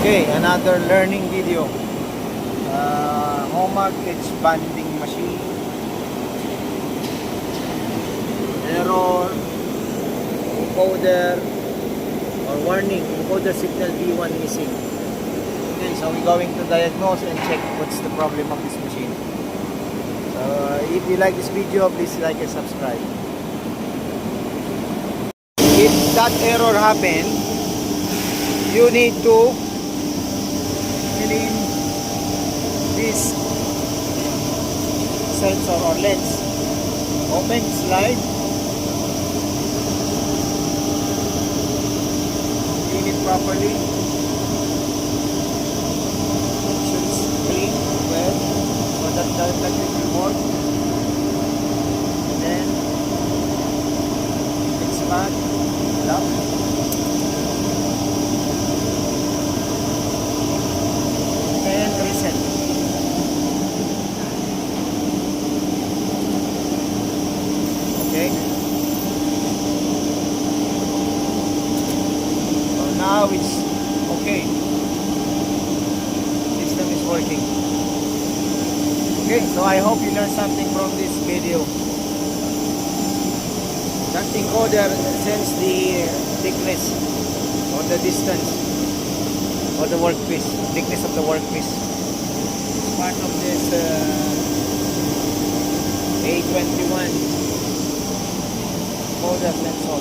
Okay, another learning video. Homag Edgebander machine. Error. Encoder. Or warning. Encoder signal V1 missing. Okay, so we're going to diagnose and check what's the problem of this machine. So if you like this video, please like and subscribe. If that error happens, you need to fill in this sensor or lens. Open slide, clean it properly. Options clean, well, so that doesn't report. And then it's back, lock. Okay. So now it's okay. System is working. Okay, so I hope you learned something from this video. That encoder sends the thickness or the distance or the workpiece, thickness of the workpiece. It's part of this A21 encoder sensor.